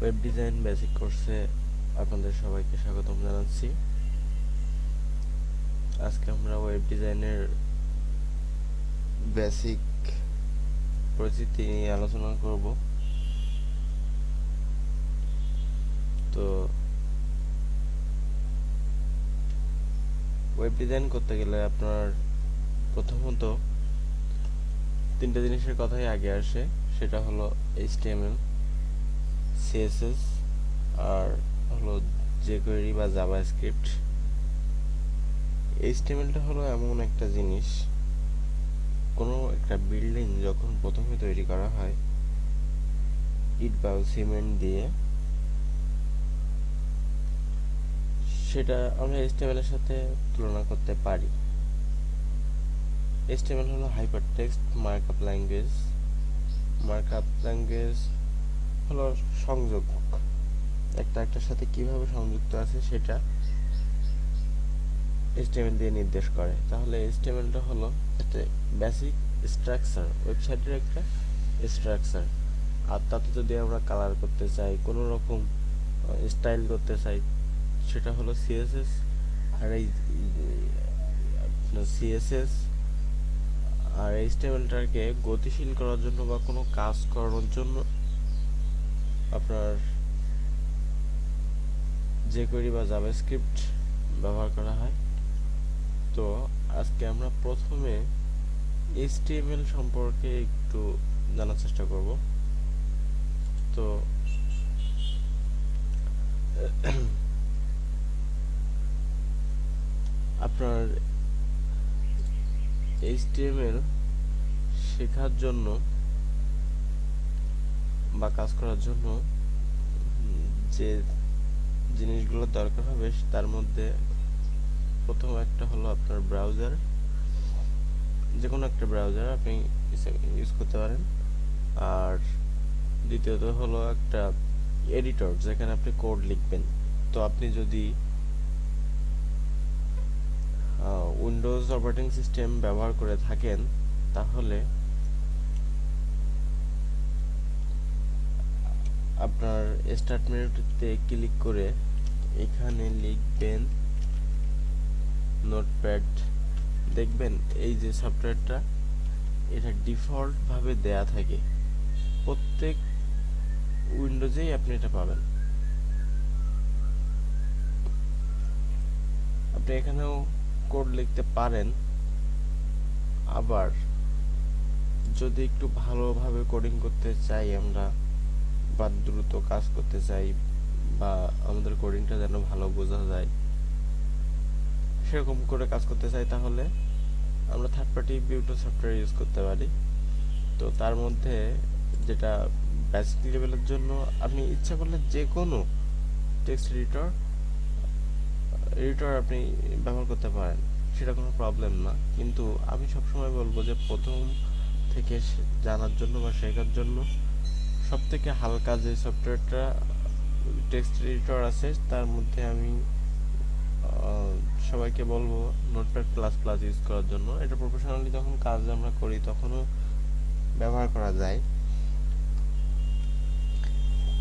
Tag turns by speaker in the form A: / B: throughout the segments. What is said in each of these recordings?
A: Web design basic কোর্সে আপনাদের সবাইকে স্বাগতম জানাচ্ছি। আজকে আমরা ওয়েব ডিজাইনের বেসিক পরিচিতি নিয়ে আলোচনা করব। তো ওয়েব ডিজাইন করতে গেলে আপনার প্রথমত তিনটে জিনিসের কথাই আগে আসে, সেটা হলো HTML, CSS আর হলো jQuery বা জাভাস্ক্রিপ্ট। HTMLটা হলো এমন একটা জিনিস, কোনো একটা বিল্ডিং যখন প্রথমে তৈরি করা হয় ইট বা সিমেন্ট দিয়ে, সেটা আমরা HTML এর সাথে তুলনা করতে পারি। HTML হলো hypertext markup language. Markup language হলো সংযোগ, একটা একটার সাথে কিভাবে সংযুক্ত আছে সেটা HTML দিয়ে নির্দেশ করে। তাহলে HTMLটা হলো একটা বেসিক স্ট্রাকচার, ওয়েবসাইটের একটা স্ট্রাকচার। আর তাতে যদি আমরা কালার করতে চাই, কোনো রকম স্টাইল করতে চাই, সেটা হলো CSS। আর এই CSS আর HTMLটাকে গতিশীল করার জন্য বা কোনো কাজ করানোর জন্য আপনার jQuery বা জাভাস্ক্রিপ্ট ব্যবহার করা হয়। তো আজকে আমরা প্রথমে HTML সম্পর্কে একটু জানার চেষ্টা করব। তো আপনার HTML শেখার জন্য বা কাজ করার জন্য যে জিনিসগুলো দরকার হবে তার মধ্যে প্রথম একটা হলো আপনার ব্রাউজার। যে কোনো একটা ব্রাউজার আপনি ইউজ করতে পারেন। আর দ্বিতীয়ত হলো একটা এডিটর, যেখানে আপনি কোড লিখবেন। তো আপনি যদি উইন্ডোজ অপারেটিং সিস্টেম ব্যবহার করে থাকেন, তাহলে আপনার স্টার্ট মেনুতে ক্লিক করে এখানে লিখবেন নোটপ্যাড। দেখবেন এই যে সফটওয়্যারটা, এটা ডিফল্ট ভাবে দেয়া থাকে, প্রত্যেক উইন্ডোজেই আপনি এটা পাবেন। আপনি এখানেও কোড লিখতে পারেন, আবার যদি একটু ভালোভাবে কোডিং করতে চাই আমরা, বা দ্রুত কাজ করতে চাই, বা আমাদের কোডিংটা যেন ভালো বোঝা যায়, সেরকম করে কাজ করতে চাই, তাহলে আমরা থার্ড পার্টি বিভিন্ন সফটওয়্যার ইউজ করতে পারি। তো তার মধ্যে যেটা বেসিক লেভেলের জন্য আপনি ইচ্ছা করলে যে কোনো টেক্সট এডিটর আপনি ব্যবহার করতে পারেন, সেটা কোনো প্রবলেম না। কিন্তু আমি সবসময় বলবো যে প্রথম থেকে জানার জন্য বা শেখার জন্য সবথেকে হালকা যে সফটওয়্যারটা টেক্সট এডিটর আছে, তার মধ্যে আমি সবাইকে বলবো নোটপ্যাড প্লাস প্লাস ইউজ করার জন্য। এটা প্রফেশনালি যখন কাজ আমরা করি তখনও ব্যবহার করা যায়।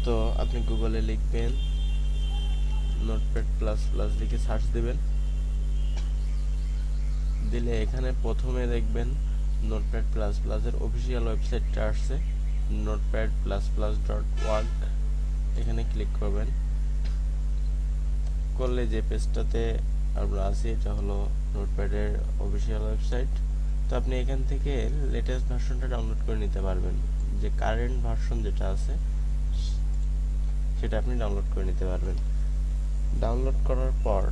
A: তো আপনি গুগলে লিখবেন নোটপ্যাড প্লাস প্লাস, লিখে সার্চ দিবেন। দিলে এখানে প্রথমে দেখবেন নোটপ্যাড প্লাস প্লাসের অফিসিয়াল ওয়েবসাইটটা আসছে, notepad++.org। এখানে ক্লিক করবেন। করলে যে পেজটাতে আমরা আছি, এটা হলো নোটপ্যাডের অফিসিয়াল ওয়েবসাইট। তো আপনি এখান থেকে লেটেস্ট ভার্সনটা ডাউনলোড করে নিতে পারবেন। যে কারেন্ট ভার্সন যেটা আছে সেটা আপনি ডাউনলোড করে নিতে পারবেন। ডাউনলোড করার পর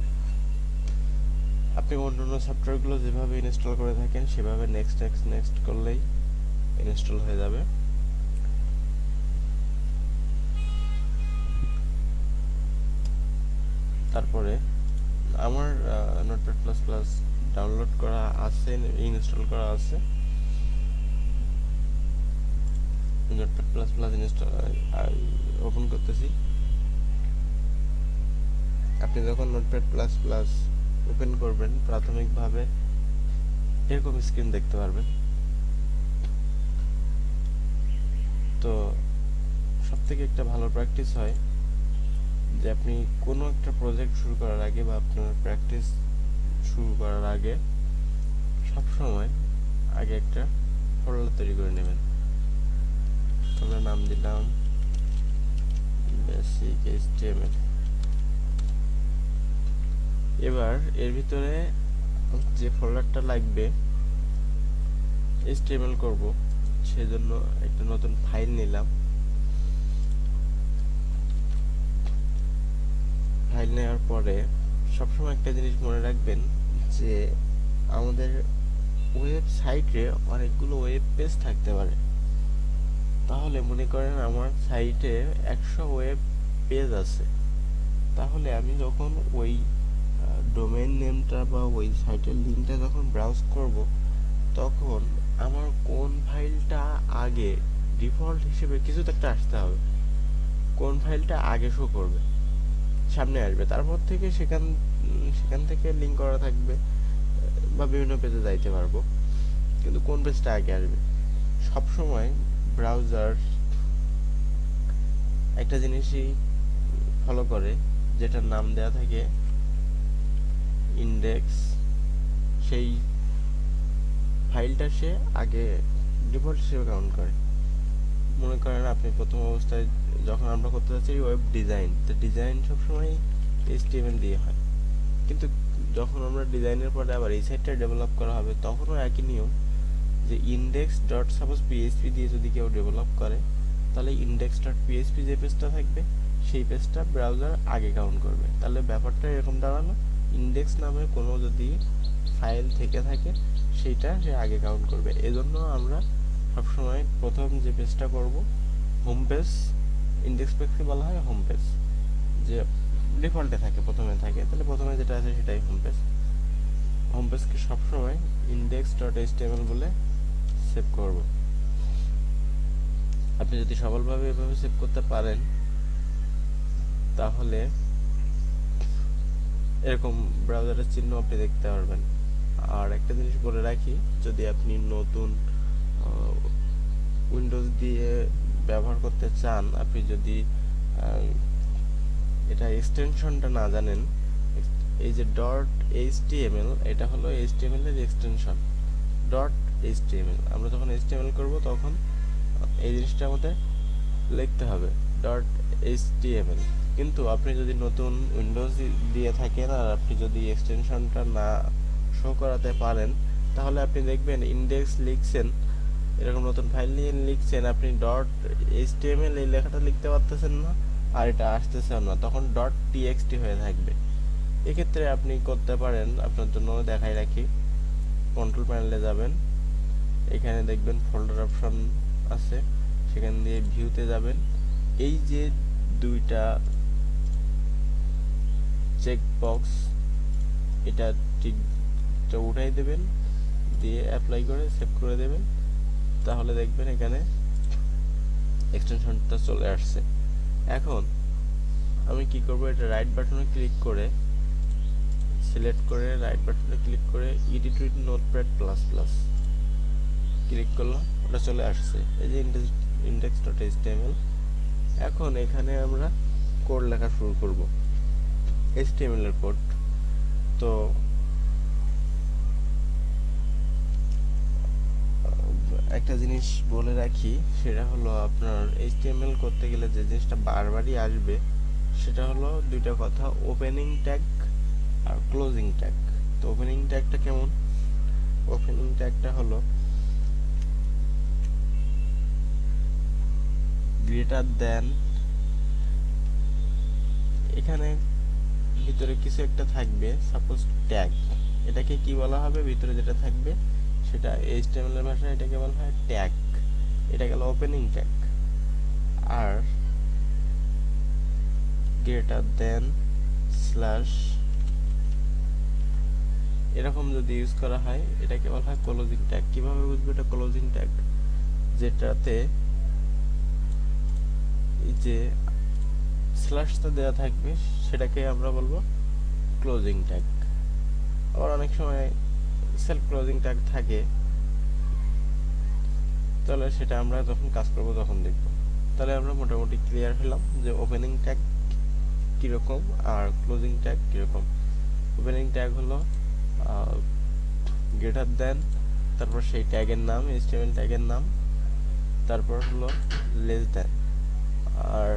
A: আপনি অন্যান্য সফটওয়্যারগুলো যেভাবে ইনস্টল করে থাকেন সেভাবে নেক্সট নেক্সট নেক্সট করলেই ইনস্টল হয়ে যাবে। তারপরে আমার নোটপ্যাড প্লাস প্লাস ডাউনলোড করা আছে, ইনস্টল করা আছে। Notepad plus plus install open করতেছি। আপনি যখন নোটপ্যাড প্লাস প্লাস ওপেন করবেন, প্রাথমিকভাবে এরকম স্ক্রিন দেখতে পারবেন। তো সবথেকে একটা ভালো প্র্যাকটিস হয় যে আপনি কোনো একটা প্রজেক্ট শুরু করার আগে বা আপনার প্র্যাকটিস শুরু করার আগে সবসময় আগে একটা ফোল্ডার তৈরি করে নেবেন। আমরা নাম দিলাম বেসিক এইচটিএমএল। এবার এর ভিতরে যে ফোল্ডারটা লাগবে এইচটিএমএল করব, সেজন্য একটা নতুন ফাইল নিলাম। ফাইল নেওয়ার পরে সবসময় একটা জিনিস মনে রাখবেন যে আমাদের ওয়েবসাইটে অনেকগুলো ওয়েব পেজ থাকতে পারে। তাহলে মনে করেন আমার সাইটে 100 ওয়েব পেজ আছে, তাহলে আমি যখন ওই ডোমেইন নেমটা বা ওই সাইটের লিঙ্কটা যখন ব্রাউজ করব, তখন আমার কোন ফাইলটা আগে ডিফল্ট হিসেবে কিছু তো একটা আসতে হবে, কোন ফাইলটা আগে শো করবে, সামনে আসবে, তারপর থেকে সেখান থেকে লিঙ্ক করা থাকবে বা বিভিন্ন পেজে যাইতে পারবো, কিন্তু কোন পেজটা আগে আসবে। সবসময় ব্রাউজার একটা জিনিসই ফলো করে, যেটার নাম দেয়া থাকে ইন্ডেক্স, সেই ফাইলটা সে আগে ডিফল্ট হিসেবে কাউন্ট করে। মনে করেন আপনি প্রথম অবস্থায় যখন আমরা করতে যাচ্ছি ওয়েব ডিজাইন, তো ডিজাইন সবসময় এইচটিএমএল দিয়ে হয়, কিন্তু যখন আমরা ডিজাইনের পরে আবার এই সাইটটা ডেভেলপ করা হবে, তখনও একই নিয়ম যে ইন্ডেক্স ডট সাপোজ পিএইচপি দিয়ে যদি কেউ ডেভেলপ করে, তাহলে ইন্ডেক্স ডট পিএইচপি যে পেজটা থাকবে সেই পেজটা ব্রাউজার আগে কাউন্ট করবে। তাহলে ব্যাপারটা এরকম দাঁড়ালো, ইন্ডেক্স নামে কোনো যদি ফাইল থেকে থাকে সেইটা সে আগে কাউন্ট করবে। এজন্য আমরা সবসময় প্রথম যে পেজটা করব হোম পেজ, ইন্ডেক্স পেজকে বলা হয় হোম পেজ, যে ডিফল্টে থাকে প্রথমে থাকে, তাহলে প্রথমে যেটা আছে সেটাই হোম পেজ। হোম পেজকে সবসময় ইন্ডেক্স ডট এইচটিএমএল বলে সেভ করব। আপনি যদি সফলভাবে এভাবে সেভ করতে পারেন, তাহলে এরকম ব্রাউজারের চিহ্ন আপনি দেখতে পারবেন। আর একটা জিনিস বলে রাখি, যদি আপনি নতুন উইন্ডোজ দিয়ে ব্যবহার করতে চান, আপনি যদি এটা এক্সটেনশনটা না জানেন, এই যে ডট এইচটিএমএল, এটা হলো এইচটিএমএল এর এক্সটেনশন। ডট এইচটিএমএল, আমরা যখন এইচটিএমএল করব তখন এই জিনিসটা আমাদের লিখতে হবে ডট এইচটিএমএল। কিন্তু আপনি যদি নতুন উইন্ডোজ দিয়ে থাকেন আর আপনি যদি এক্সটেনশনটা না শো করাতে পারেন, তাহলে আপনি দেখবেন ইন্ডেক্স লিখছেন, এরকম নতুন ফাইল নিয়ে লিখছেন, আপনি ডট এইচটিএমএল এই লেখাটা লিখতে পারতেছেন না, আর এটা আসতেছে না, তখন ডট টিএক্সটি হয়ে থাকবে। এক্ষেত্রে আপনি করতে পারেন, আপনার জন্য দেখাই রাখি, কন্ট্রোল প্যানেলে যাবেন, এখানে দেখবেন ফোল্ডার অপশন আছে, সেখান দিয়ে ভিউতে যাবেন, এই যে দুইটা চেক বক্স, এটা টিকটা উঠাই দেবেন, দিয়ে অ্যাপ্লাই করে সেভ করে দেবেন, তাহলে দেখবেন এখানে এক্সটেনশনটা চলে আসছে। এখন আমি কি করব, এটা রাইট বাটনে ক্লিক করে সিলেক্ট করে রাইট বাটনে ক্লিক করে edit with notepad plus plus click করলাম, ওটা চলে আসছে, এই যে ইন্ডেক্স ডট এইচটিএমএল। এখন এখানে আমরা কোড লেখা শুরু করব, এইচটিএমএল এর কোড। তো একটা জিনিস বলে রাখি, সেটা হলো আপনার এইচটিএমএল করতে গেলে যে জিনিসটা বারবারই আসবে সেটা হলো দুইটা কথা, ওপেনিং ট্যাগ আর ক্লোজিং ট্যাগ। তো ওপেনিং ট্যাগটা কেমন? ওপেনিং ট্যাগটা হলো গ্রেটার দেন, এখানে ভিতরে কিছু একটা থাকবে, সাপোজ ট্যাগ, এটাকে কি বলা হবে, ভিতরে যেটা থাকবে সেটা এইচটিএমএল এর ভাষায় এটাকে বলা হয় ট্যাগ, এটা গেল ওপেনিং ট্যাগ। আর গ্রেটার দেন স্ল্যাশ এরকম যদি ইউজ করা হয়, এটাকে বলা হয় ক্লোজিং ট্যাগ। কিভাবে বুঝবো এটা ক্লোজিং ট্যাগ? যেটাতে এই যে স্ল্যাশটা দেওয়া থাকবে সেটাকে আমরা বলবো ক্লোজিং ট্যাগ। আবার অনেক সময় সেলফ ক্লোজিং ট্যাগ থাকে, তাহলে সেটা আমরা যখন কাজ করব তখন দেখব। তাহলে আমরা মোটামুটি ক্লিয়ার হলাম যে ওপেনিং ট্যাগ কীরকম আর ক্লোজিং ট্যাগ কীরকম। ওপেনিং ট্যাগ হলো গ্রেটার দেন, তারপর সেই ট্যাগের নাম, HTML ট্যাগের নাম, তারপর হলো লেস দেন। আর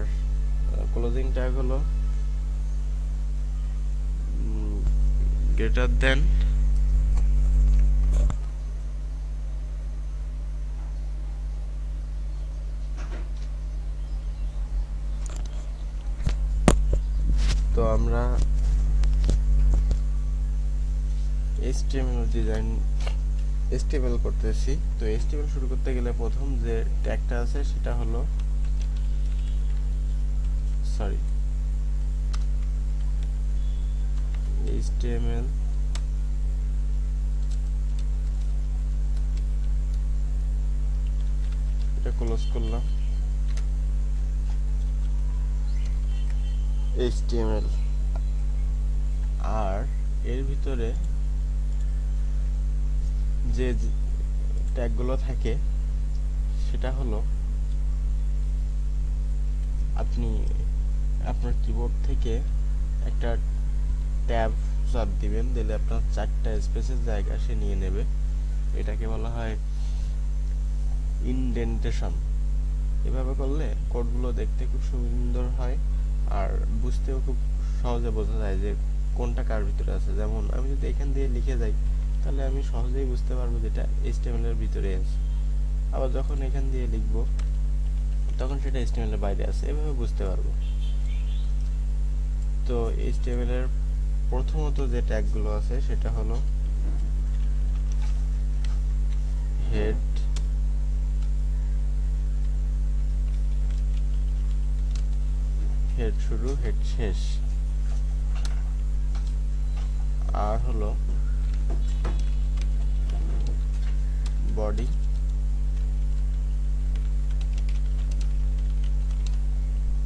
A: ক্লোজিং ট্যাগ হলো গ্রেটার দেন, তো আমরা HTML করতেছি। তো HTML শুরু করতে গেলে প্রথম যে ট্যাগটা আছে সেটা হলো HTML এটা ক্লোজ করলাম, HTML। আর এর ভিতরে যে ট্যাগগুলো থাকে সেটা হলো আপনি আপনার কিবোর্ড থেকে একটা ট্যাব চাপ দিবেন, দিলে আপনার 4টা স্পেসের জায়গা সে নিয়ে নেবে। এটাকে বলা হয় ইনডেন্টেশন। এভাবে করলে কোডগুলো দেখতে খুব সুন্দর হয় আর বুঝতেও খুব সহজে বোঝা যায় যে কোনটা কার ভিতরে আছে। যেমন আমি যদি এখান দিয়ে লিখে যাই তাহলে আমি সহজেই বুঝতে পারবো যেটা HTML এর ভিতরে আছে। আবার যখন এখান দিয়ে লিখবো তখন সেটা HTML এর বাইরে আছে, এভাবে বুঝতে পারবো। তো HTML এর প্রথমত যে ট্যাগগুলো আছে সেটা হলো হেড, হেড শুরু, হেড শেষ। আর হলো বডি,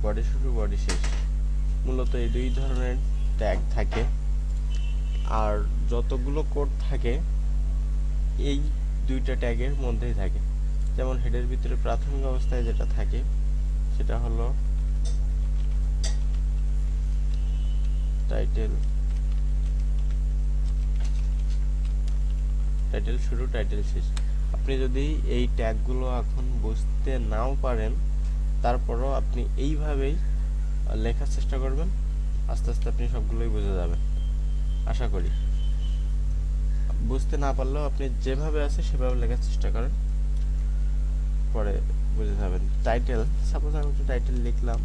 A: বডি শুরু, বডি শেষ। মূলত এই দুই ধরনের ট্যাগ থাকে। আর যতগুলো কোড থাকে এই দুইটা ট্যাগের মধ্যেই থাকে। যেমন হেডের ভিতরে প্রাথমিক অবস্থায় যেটা থাকে সেটা হলো টাইটেল, টাইটেল শুরু, টাইটেল শেষ। আপনি যদি এই ট্যাগগুলো এখন বুঝতে নাও পারেন তারপরও আপনি এইভাবেই লেখার চেষ্টা করবেন, আস্তে আস্তে আপনি সবগুলোই বুঝে যাবেন আশা করি। বুঝতে না পারলেও আপনি যেভাবে আছে সেভাবে লেখার চেষ্টা করেন, পরে বুঝে যাবেন। টাইটেল, সাপোজ আমি একটা টাইটেল লিখলাম,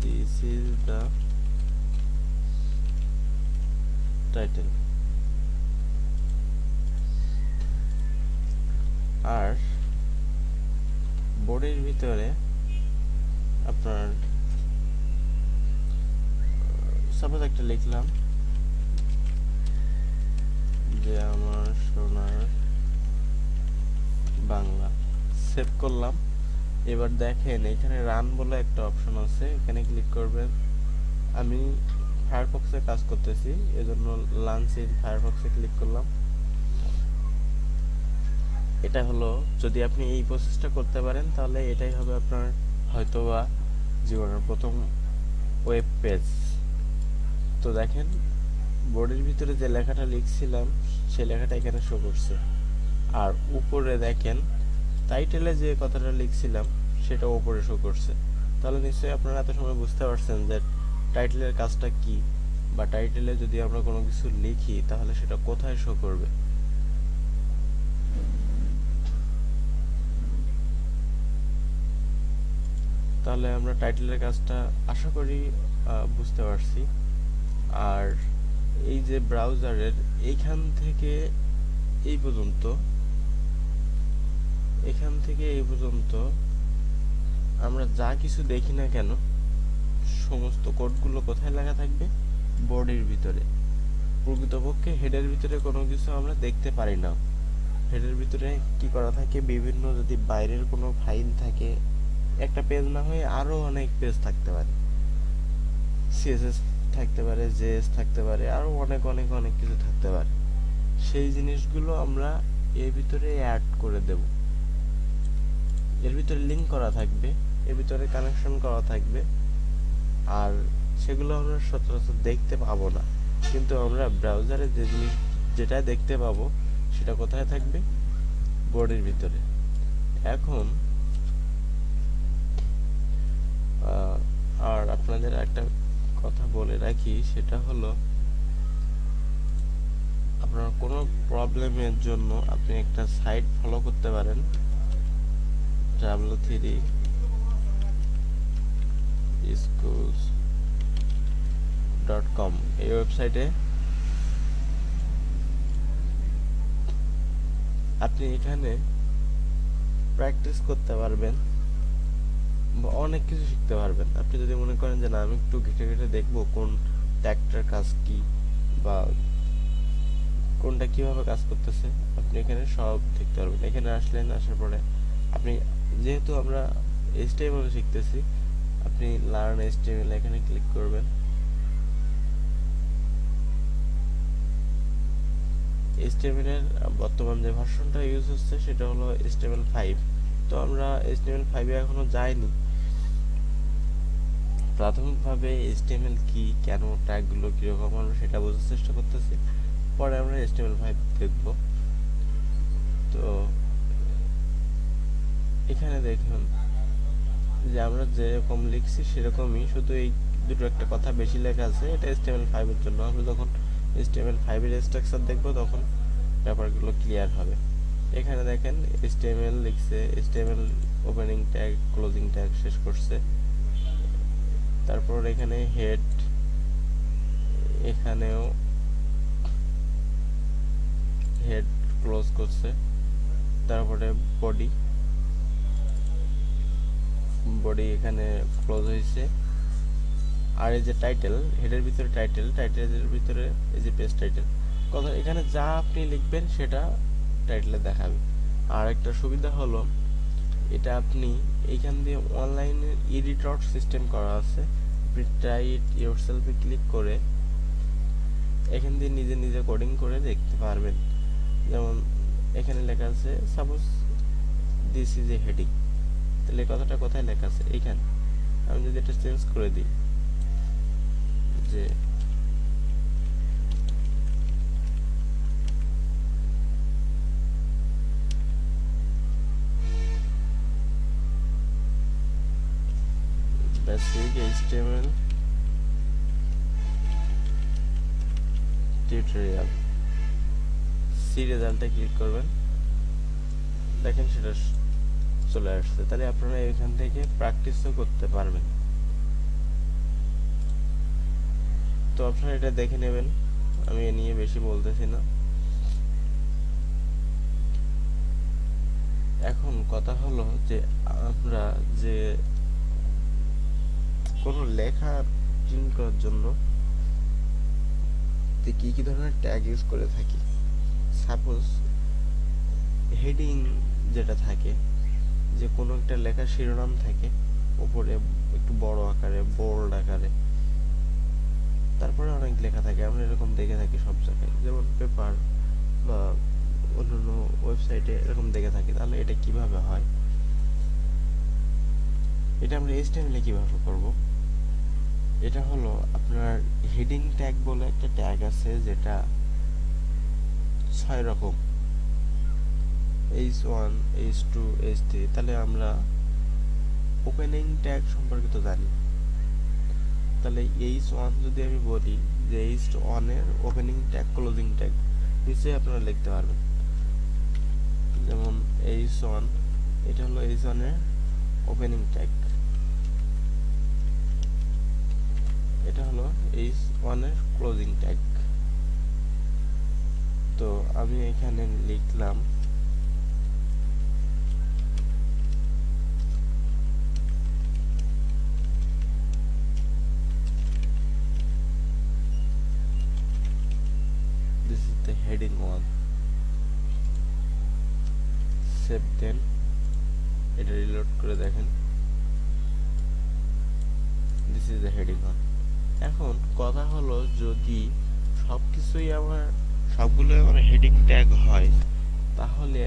A: দিস ইজ দ্য টাইটেল। আর বোর্ডের ভিতরে আপনার সাপোজ একটা লিখলাম যে আমার সোনার বাংলা, সেভ করলাম। এবার দেখেন এখানে রান বলে একটা অপশন আছে, এখানে ক্লিক করবেন। আমি ফায়ারফক্সে কাজ করতেছি এজন্য লঞ্চ ইন ফায়ারফক্সে ক্লিক করলাম। এটা হলো, যদি আপনি এই প্রসেসটা করতে পারেন তাহলে এটাই হবে আপনার হয়তোবা জীবনের প্রথম ওয়েব পেজ। তো দেখেন বোর্ডের ভিতরে যে লেখাটা লিখছিলাম সেই লেখাটা এখানে শো করছে। আর উপরে দেখেন টাইটেলে যে কথাটা লিখছিলাম সেটা উপরে শো করছে। তাহলে নিশ্চয়ই আপনারা এত সময় বুঝতে পারছেন যে টাইটেলের কাজটা কি, বা টাইটেলে যদি আমরা কোনো কিছু লিখি তাহলে সেটা কোথায় শো করবে। তাহলে আমরা টাইটেলের কাজটা আশা করি বুঝতে পারছি। আর এই যে ব্রাউজারের এইখান থেকে এই পর্যন্ত, এখান থেকে এই পর্যন্ত আমরা যা কিছু দেখি না কেন সমস্ত কোডগুলো কোথায় লেখা থাকবে? বডির ভিতরে। প্রকৃতপক্ষে হেডের ভিতরে কোনো কিছু আমরা দেখতে পারি না। হেডের ভিতরে কি করা থাকে, বিভিন্ন যদি বাইরের কোনো ফাইল থাকে, একটা পেজ না হয়ে আরো অনেক পেজ থাকতে পারে, সিএসএস থাকতে পারে, জেএস থাকতে পারে, আরো অনেক অনেক অনেক কিছু থাকতে পারে। সেই জিনিসগুলো আমরা এর ভিতরে অ্যাড করে দেব। এর ভিতরে লিঙ্ক করা থাকবে, এর ভিতরে কানেকশন করা থাকবে, আর সেগুলো আমরা সচরাচর দেখতে পাবো না, কিন্তু আমরা ব্রাউজারে যে জিনিস যেটা দেখতে পাবো সেটা কোথায় থাকবে, বডির ভিতরে। এখন আর আপনাদের একটা কথা বলে রাখি, সেটা হলো আপনার কোনো প্রবলেমের জন্য আপনি একটা সাইট ফলো করতে পারেন, travel3schools.com। এই ওয়েবসাইটে আপনি এখানে প্র্যাকটিস করতে পারবেন বা অনেক কিছু শিখতে পারবেন। আপনি যদি মনে করেন যে না আমি একটু ঘেটে ঘেটে দেখবো কোন ট্যাগটার কাজ কি বা কোনটা কিভাবে কাজ করতেছে, আপনি এখানে সব দেখতে পারবেন। এখানে আসার পরে আপনি, যেহেতু আমরা HTML শিখতেছি, আপনি লার্ন HTML এখানে ক্লিক করবেন। HTML এর বর্তমান যে ভার্সনটা ইউজ হচ্ছে সেটা হলো HTML5। তো আমরা HTML5 এ এখনো যাইনি। প্রাথমিকভাবে HTML কি, কেন ট্যাগগুলো কিরকম, আমরা সেটা বোঝার চেষ্টা করতেছি, পরে আমরা HTML5 দেখব। তো এখানে দেখুন যে আমরা যেরকম লিখছি সেরকমই, শুধু এই দুটো একটা কথা বেশি লেখা আছে, এটা HTML5 এর জন্য। আমরা যখন HTML5 এর স্ট্রাকচার দেখব তখন ব্যাপারগুলো ক্লিয়ার হবে। এখানে দেখেন HTML লিখছে, HTML opening tag, closing tag শেষ করছে। তারপর এখানে হেড, এখানেও হেড ক্লোজ করছে। তারপরে বডি এখানে ক্লোজ হয়েছে। আর এই যে টাইটেল, হেডের ভিতরে টাইটেলের ভিতরে এই যে পেজ টাইটেল, কথা এখানে যা আপনি লিখবেন সেটা টাইটেলে দেখাবে। আর একটা সুবিধা হলো এটা আপনি এইখান দিয়ে অনলাইনে এডিটর সিস্টেম করা আছে, আপনি ট্রাই ইট ইয়োরসেলফে ক্লিক করে এখান দিয়ে নিজে নিজে কোডিং করে দেখতে পারবেন। যেমন এখানে লেখা আছে suppose this is a heading, তাহলে কথাটা কোথায় লেখা আছে, এইখানে। আমি যদি এটা চেঞ্জ করে দিই যে বেসিক HTML টিউটোরিয়াল, সি রেজাল্টে ক্লিক করবেন, দেখেন সেটা চলে আসছে। তাহলে আপনারা এখান থেকে প্র্যাকটিসও করতে পারবেন। তো আপনারা এটা দেখে নেবেন, আমি এ নিয়ে বেশি বলতেছি না। এখন কথা হলো যে আমরা যে কোনো লেখা প্রিন্ট করার জন্য কি কি ধরনের ট্যাগ ইউজ করে থাকি। সাপোজ হেডিং যেটা থাকে, যে কোনো একটা লেখার শিরোনাম থাকে উপরে একটু বড় আকারে, বোল্ড আকারে, তারপরে অনেক লেখা থাকে, আমরা এরকম দেখে থাকি সব জায়গায়, যেমন পেপার বা অন্যান্য ওয়েবসাইটে এরকম দেখে থাকি। তাহলে এটা কিভাবে হয়, এটা আমরা HTML এ কিভাবে করব? এটা হলো আপনার হেডিং ট্যাগ বলে একটা ট্যাগ আছে, যেটা 6 রকম, H1 H2 H3। তাহলে আমরা ওপেনিং ট্যাগ সম্পর্কে তো জানি, তাহলে H1 যদি আমি বলি যে H1 এর ওপেনিং ট্যাগ, ক্লোজিং ট্যাগ নিশ্চয়ই আপনারা লিখতে পারবেন। যেমন H1, এটা হলো H1 এর ওপেনিং ট্যাগ, এটা হলো H1 এর ক্লোজিং ট্যাগ। তো আমি এখানে লিখলাম this is the heading 1, save then, এটা রিলোড করে দেখেন this is the heading 1। এখন কথা হলো যদি সবগুলোই আমার হেডিং ট্যাগ হয়, তাহলে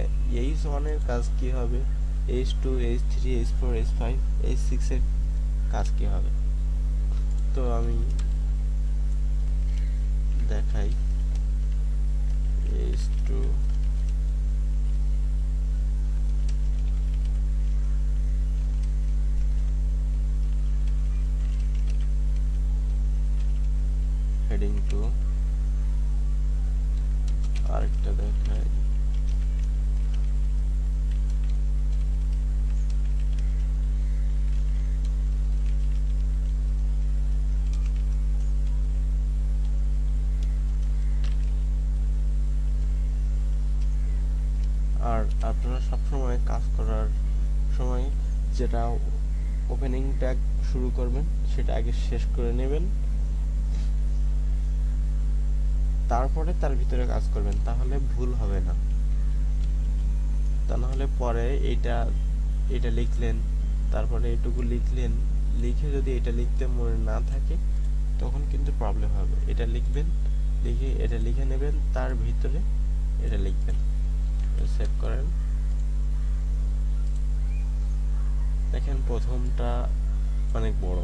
A: H1 এর কাজ কি হবে, H2 H3 H4 H5 H6 এর কাজ কি হবে। তো আমি দেখাই H2 হেডিং 2 আরেকটা দেখাই আর আপনারা সবসময় কাজ করার সময় যেটা ওপেনিং ট্যাগ শুরু করবেন সেটা আগে শেষ করে নেবেন, তারপরে তার ভিতরে কাজ করবেন, তাহলে ভুল হবে না। তা নাহলে পরে এটা লিখলেন, তারপরে এটুকু লিখলেন, লিখে যদি এটা লিখতে মনে না থাকে তখন কিন্তু প্রবলেম হবে। এটা লিখবেন, লিখে এটা লিখে নেবেন, তার ভিতরে এটা লিখবেন। সেভ করেন। দেখেন প্রথমটা অনেক বড়,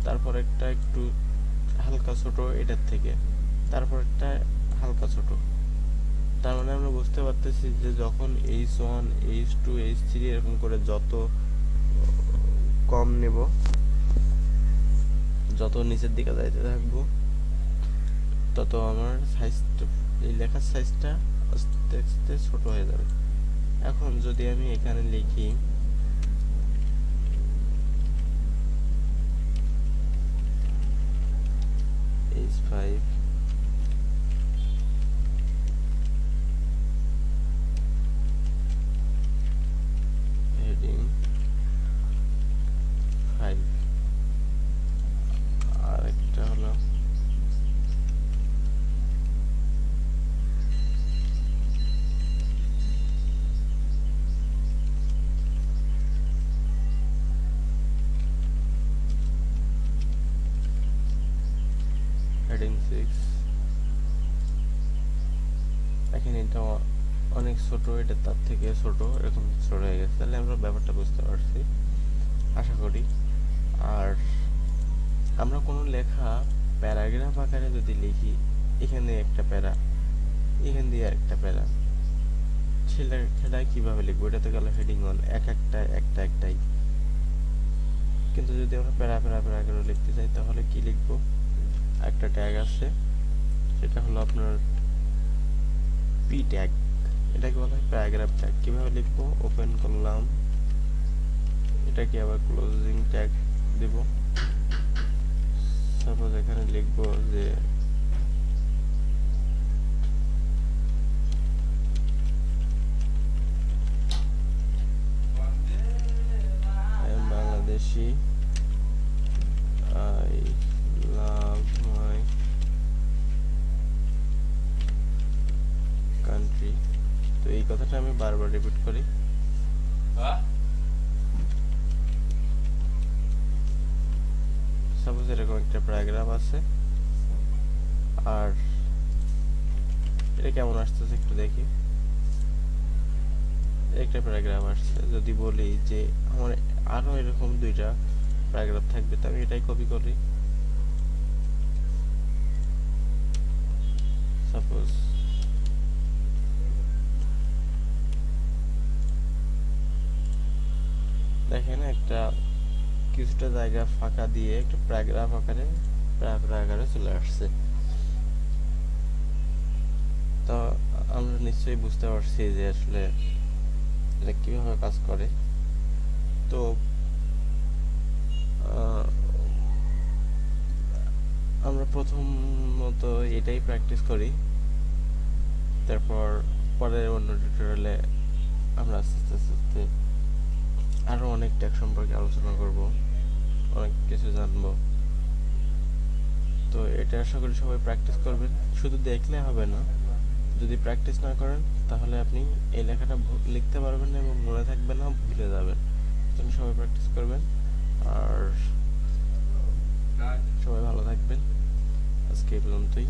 A: তারপর একটা একটু হালকা ছোট এটার থেকে, তারপর একটা হালকা ছোট। তার মানে আমরা বুঝতে পারতেছি যে যখন H1 H2 H3 এরকম করে যত কম নেব, যত নিচের দিকে যাইতে থাকবো, তত আমার সাইজটা, এই লেখার সাইজটা আস্তে আস্তে ছোট হয়ে যাবে। এখন যদি আমি এখানে লিখি H5 হেডিং 5, আর একটা হলো হেডিং 6। দেখেন এটা অনেক ছোট, এটা তার থেকে ছোট, এরকম ছোট হয়ে গেছে। তাহলে আমরা ব্যাপারটা বুঝতে পারছি আশা করি। আর আমরা কোনো লেখা প্যারাগ্রাফ আকারে যদি লিখি, এখানে একটা প্যারা, এখান দিয়ে একটা প্যারা, সেটা কিভাবে লিখবো? এটা তো গেল হেডিং 1, একটাই। কিন্তু যদি আমরা প্যারা প্যারা প্যারা করে লিখতে চাই তাহলে কি লিখবো? একটা ট্যাগ আছে, সেটা হলো আপনার পি ট্যাগ, এটাকে বলা হয় প্যারাগ্রাফ ট্যাগ। কিভাবে লিখবো? ওপেন করলাম, এটাকে আবার ক্লোজিং ট্যাগ দেব। সাপোজ এখানে লিখবো যে Bangladeshi, I love my country. তো এই কথাটা আমি বারবার রিপিট করি। সাপোজ এরকম একটা প্যারাগ্রাফ আছে, আর এটা কেমন আসতেছে একটু দেখি। একটা প্যারাগ্রাফ আসছে, যদি বলি যে আমার আরো এরকম 2টা প্যারাগ্রাফ থাকবে, তো আমি এটাই কপি করি। সাপোজ দেখেন একটা কিছুটা জায়গা ফাঁকা দিয়ে একটা প্যারাগ্রাফ আকারে চলে আসছে। তো আমরা নিশ্চয়ই বুঝতে পারছি যে আসলে এটা কিভাবে কাজ করে। তো আমরা প্রথমত এটাই প্র্যাকটিস করি, তারপর পরের অন্য টিউটোরিয়ালে আমরা আস্তে আস্তে আরো অনেক ট্যাগ সম্পর্কে আলোচনা করব, অনেক কিছু জানবো। তো এটা আশা করি সবাই প্র্যাকটিস করবেন। শুধু দেখলে হবে না, যদি প্র্যাকটিস না করেন তাহলে আপনি এই লেখাটা লিখতে পারবেন না এবং মনে থাকবে না, ভুলে যাবেন। সবাই প্র্যাকটিস করবেন, আর সবাই ভালো থাকবেন। আজকে এই পর্যন্তই।